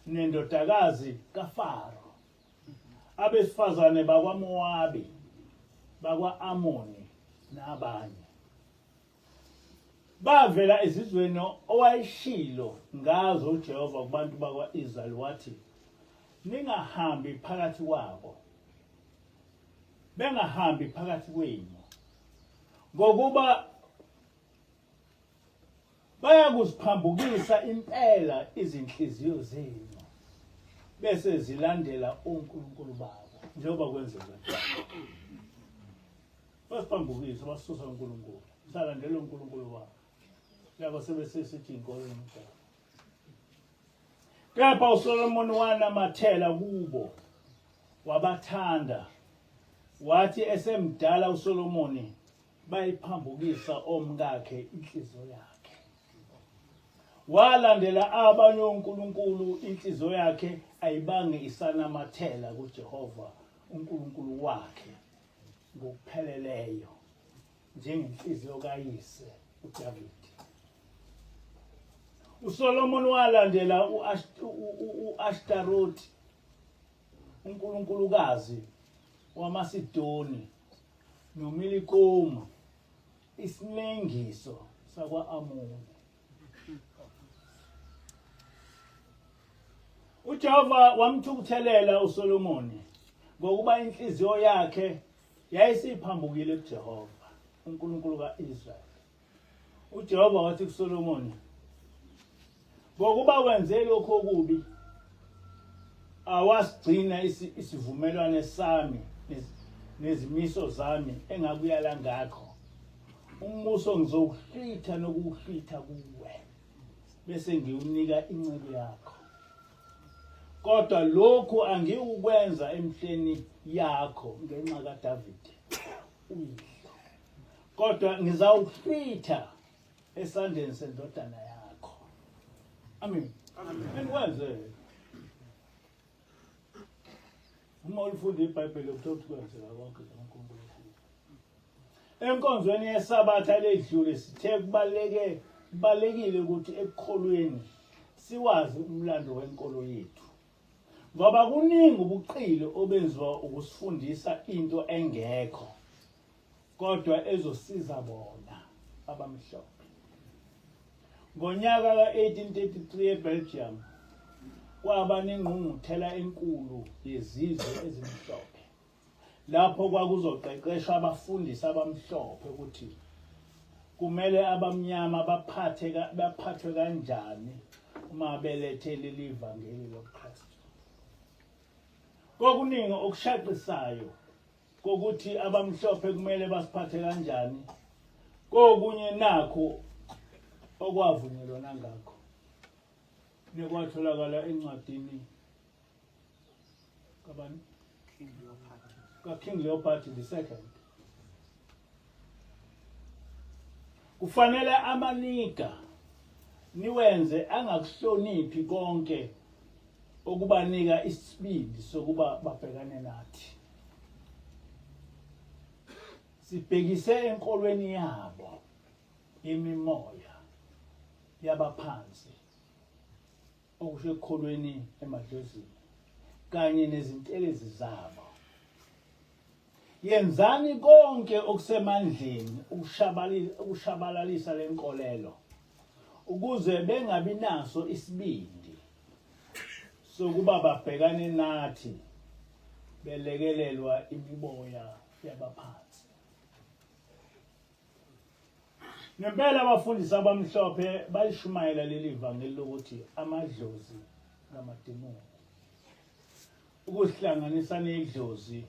Speaker 1: nendodakazi kaFaro, abesifazane bakwaMowabi, bakwa-Amoni nabanye. Bavela ezizweni owayishilo ngazo uJehova kubantu bakwa-Israyeli wathi, ningahambi phakathi kwabo, bengahambi phakathi kwenu, ngokuba bayakuziphambukisa impela izinhliziyo zenu bese zilandela uNkulunkulu babo njengoba kwenzeka nje. Basiphambukisa basusa uNkulunkulu, salandela uNkulunkulu wabo. Labo sebesithi inkolo yomdala. Kepha uSolomon wanamathela kubo, wabathanda. Wathi esemdala uSolomoni bayiphambukisa omkakhe inhliziyo yakhe. Walandela abanye onkulunkulu, inhliziyo yakhe ayibange isanamathela kuJehova uNkulunkulu wakhe ngokupheleleyo njengenhliziyo kayise uDavide. uSolomon walandela uAshtarothi, unkulunkulukazi wamaSidoni, noMilikomu, isinengiso sakwa-Amoni. uJehova wamthukuthelela uSolomoni ngokuba inhliziyo yakhe yayisiphambukile kuJehova, uNkulunkulu kaIsrayeli. uJehova wathi kuSolomoni, ngokuba wenze lokho okubi, awasigcina isivumelwano sami nezimiso zami engakuyala ngakho, umbuso ngizowuhlitha nokuwuhlitha kuwe, bese ngiwunika inceku yakho. Kodwa lokhu angiwukwenza emhleni yakho ngenxa kaDavide uyihlo, kodwa ngizawuhlitha esandleni sendodana yakho. Amen. Enikwenze uma ulifunda iBhayibheli uthola kwenzeka konke uNkulunkulu. Enkonzweni yeSabatha ledlule sithe kubalekile ukuthi ekukholweni siwazi umlando wenkolo yethu. Ngoba kuningi ubuqili obenziwa ukusifundisa into engekho, kodwa ezosiza bona abamhlophe. Ngonyaka ka-1833 eBelgium kwaba nengqungquthela enkulu yezizwe ezimhlophe, lapho kwakuzoqeqeshwa abafundisi abamhlophe ukuthi kumele abamnyama baphathwe kanjani uma belethe leli ivangeli loKristu. Kokuningi okushaqisayo kokuthi abamhlophe kumele basiphathe kanjani, kokunye nakho okwavunyelwana ngakho nekwatholakala encwadini kaKing Leopold II. Kufanele amanika niwenze angakuhloniphi konke okubanika isibindi sokuba babhekane nathi. sibhekise enkolweni yabo imimoya yabaphansi okusho ekholweni emadlozini kanye nezintelezi zabo. Yenzani konke okusemandleni ukushabalalisa lenkolelo ukuze bengabi naso isibindi sokuba babhekane nathi belekelelwa imiboya yabaphansi. Ngempela abafundisi abamhlophe bayishumayela leli vangeli lokuthi amadlozi ngamadimoni. Ukuhlanganisa nedlozi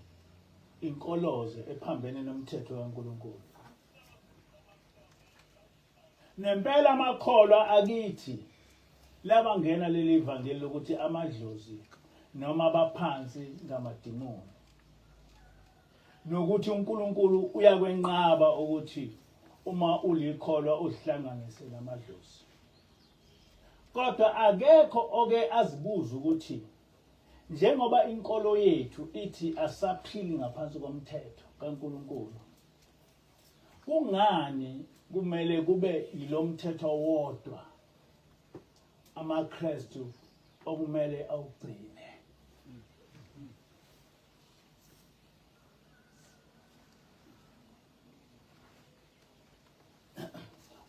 Speaker 1: inkoloze ephambene nomthetho kaNkulunkulu. Nempela amakholwa akithi laba ngena leli vangeli lokuthi amadlozi noma abaphansi ngamadimoni. Nokuthi uNkulunkulu uyakwenqaba ukuthi uma ulikholwa uzihlanganise namadlozi. Kodwa akekho oke azibuza ukuthi njengoba inkolo yethu ithi asaphili ngaphansi komthetho kaNkulunkulu, kungani kumele kube yilomthetho wodwa amaKristu okumele awugcine?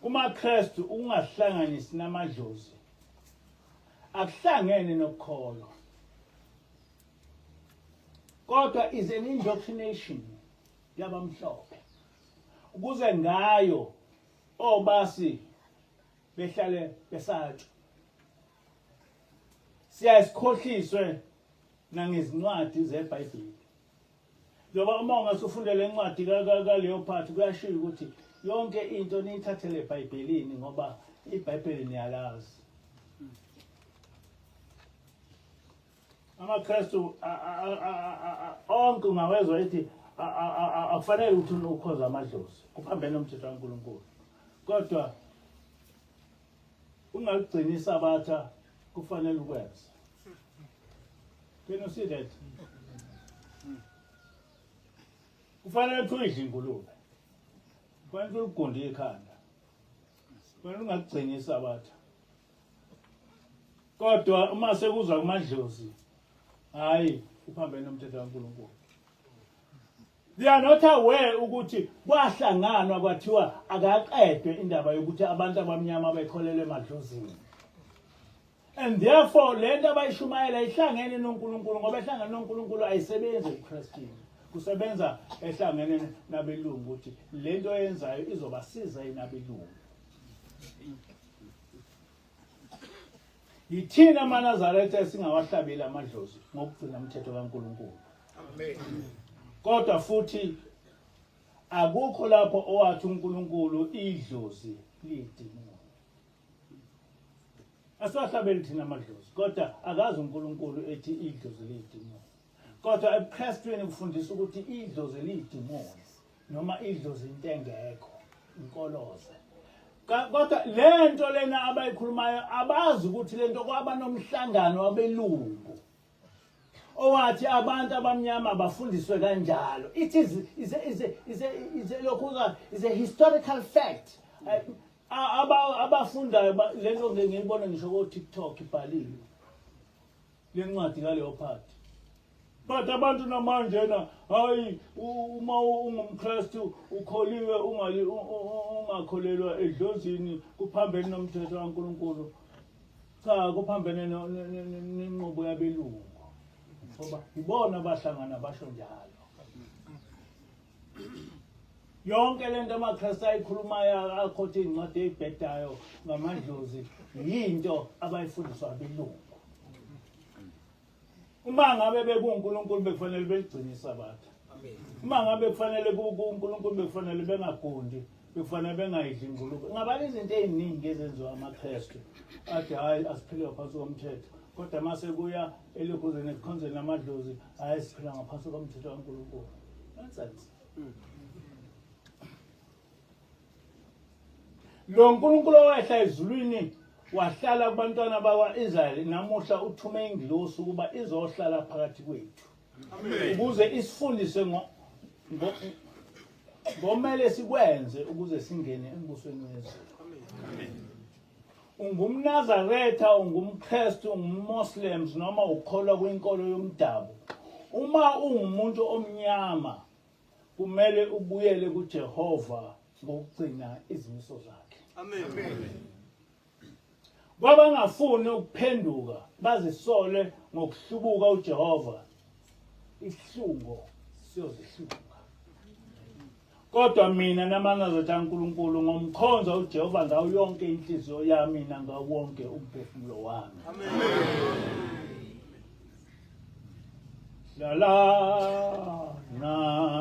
Speaker 1: UmaKristu ungahlanganisi namadlozi akuhlangene nokukholwa, kodwa is an indoctrination yabamhlophe ukuze ngayo obasi behlale besatsho. Siyasikhohliswe nangezincwadi zeBhayibheli. Njengoba uma ungasufundela incwadi kaleyo phathi kuyashiwo ukuthi yonke into niyithathele eBhayibhelini ngoba iBhayibheli niyalazi. AmaKristu onke ungawezwa ethi akufanele ukuthi ukhoza amadlozi kuphambene nomthetho kaNkulunkulu. Kodwa ungagcini isabatha kufanele ukwenza. Can you see that? Kufanele uyidle ingulube. Kufanele uligunde ikhanda. Kufanele ungagcini isabatha. Kodwa uma sekuzwa kumadlozi hayi uphambene nomthetho kaNkulunkulu. They are not aware ukuthi kwahlanganwa kwathiwa akaqedwe indaba yokuthi abantu abamnyama bekholelwe emadlozini. And therefore lento abayishumayela ihlangene noNkulunkulu ngoba ehlangene noNkulunkulu ayisebenzi eKristini. Kusebenza ehlangene nabelungu ukuthi lento yenzayo izobasiza inabelungu. Yithina amaNazaretha singawahlabeli amadlozi ngokugcina umthetho kaNkulunkulu. Amen. Kodwa futhi akukho lapho owathi uNkulunkulu idlozi lidimoni. Asiwahlabeli thina amadlozi, kodwa akazi uNkulunkulu ethi idlozi lidimoni. Kodwa eKristwini kufundisa ukuthi idlozi lidimoni noma idlozi into engekho, inkoloze. Kodwa lento lena abayikhulumayo abazi ukuthi lento kwaba nomhlangano wabelungu owathi abantu abamnyama bafundiswe kanjalo. It is a historical fact. Abafundayo lento ngiyibona ngisho ko TikTok ibhaliwe lencwadi ngaleyo phathi. But abantu namanje na hayi uma ungumKristu ukholiwe ungakholelwa edlozini kuphambene nomthetho kaNkulunkulu. Cha kuphambene nenqubo yabelungu. Ngoba ibona abahlangana basho njalo. Yonke lento amaKristu ayikhulumayo akhothe incwadi ezibhedayo ngamadlozi yinto abayifundiswa abelungu. Uma ngabe bekuNkulunkulu bekufanele beligcine isabatha. Uma ngabe kufanele kuNkulunkulu bekufanele bengagundi, bekufanele bengayidli ingulube. Ngabani izinto eziningi ezenziwa amaKristu athi hayi asiphile ngaphansi komthetho. Kodwa mase kuya elikhuzeni ekukhonzeni amadlozi hayi siphila ngaphansi komthetho kaNkulunkulu. Nonsense. Lo nkulunkulu owehla ezulwini wahlala kubantwana bakwa-Israyeli namuhla uthume ingilosi ukuba izohlala phakathi kwethu. Ukuze isifundise Ngomele sikwenze ukuze singene embusweni wezulu. UngumNazaretha, ungumKristu, ungumMoslems noma ukholwa kwinkolo yomdabu. Uma ungumuntu omnyama kumele ubuyele kuJehova ngokugcina izimiso zakhe.
Speaker 3: Amen.
Speaker 1: Kwabangafuni ukuphenduka bazisole ngokuhlubuka uJehova, isihlungo siyozihlunga. Kodwa mina namanga kaNkulunkulu ngomkhonza uJehova ngawo yonke inhliziyo yami nangawo wonke umphefumulo wami. La la nathi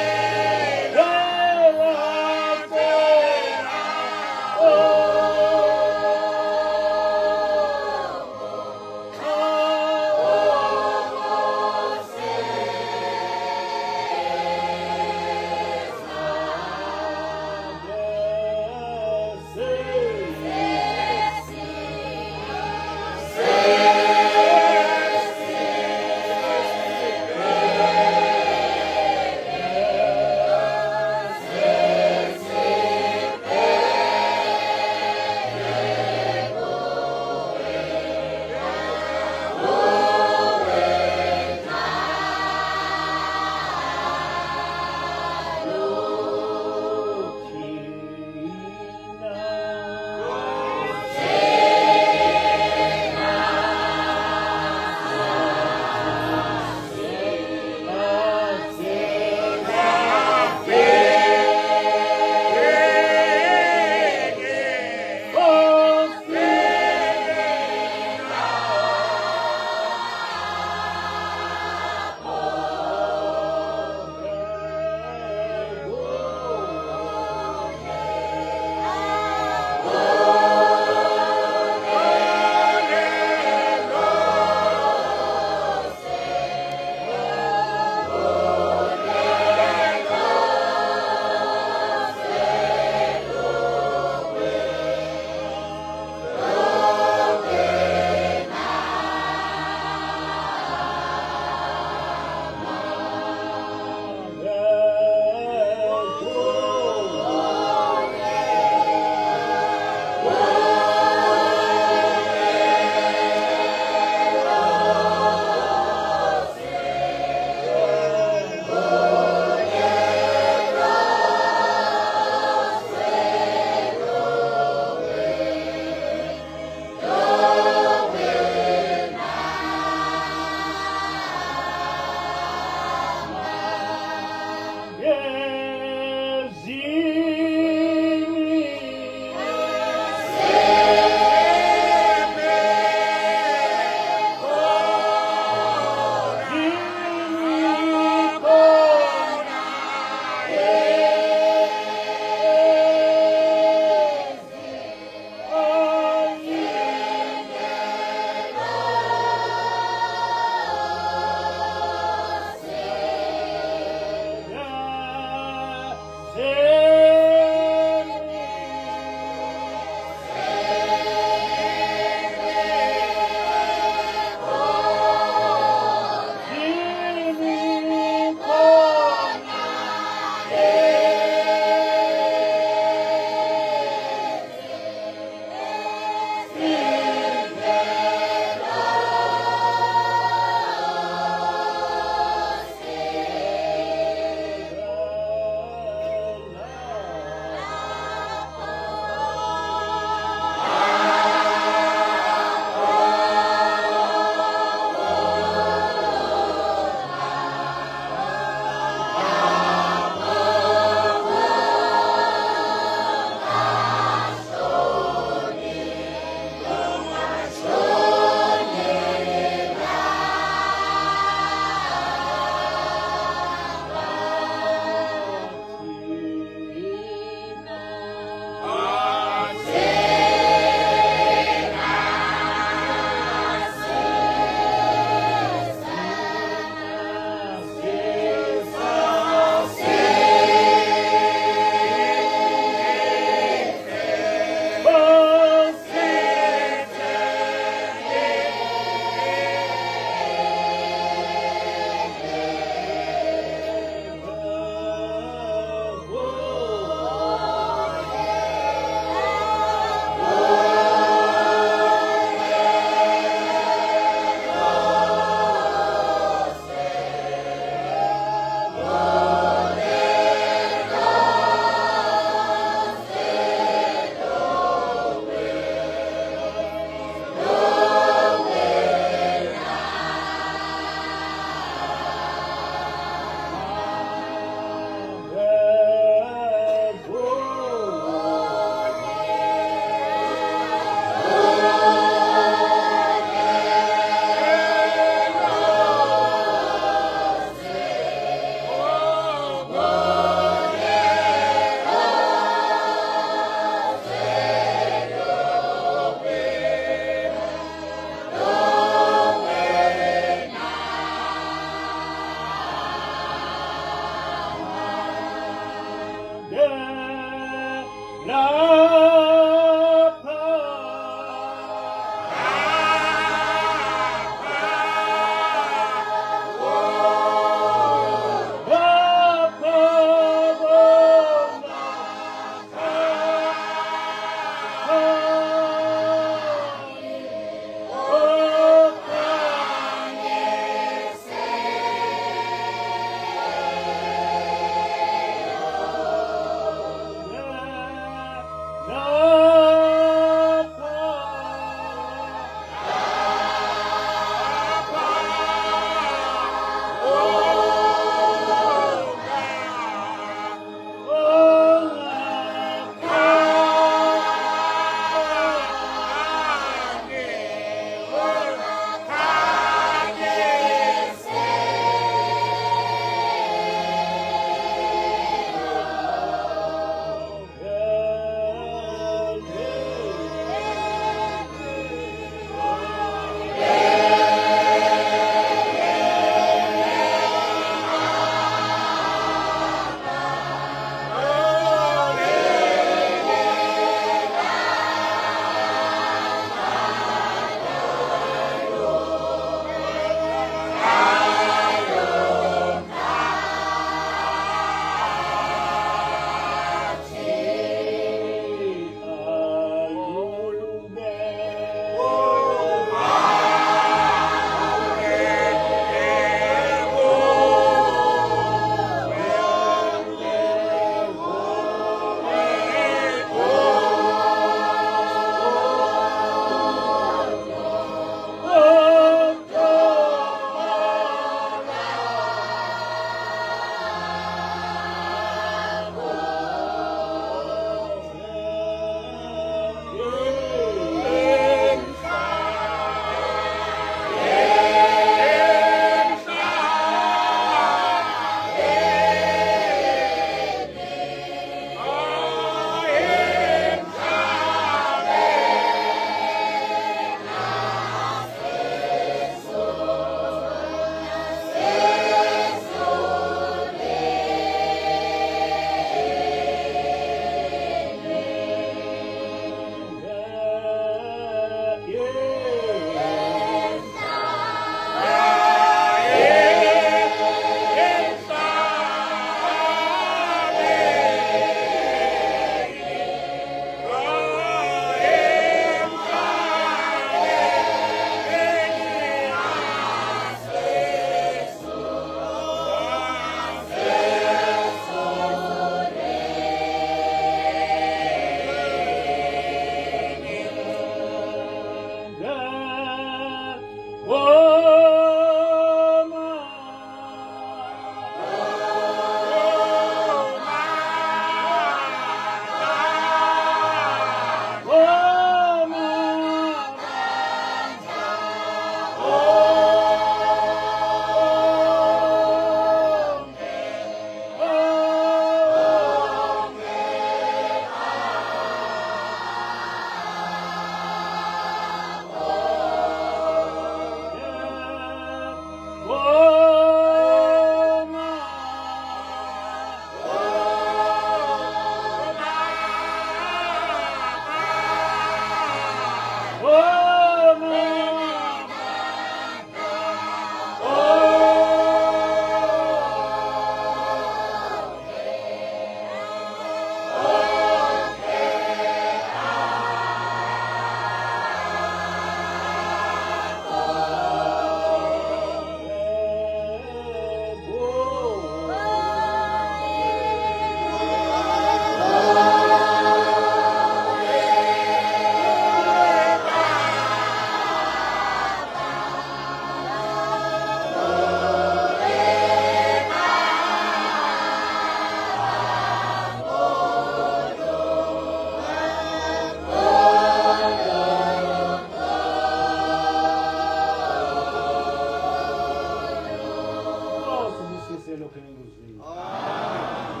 Speaker 1: Lo que nem nos veio.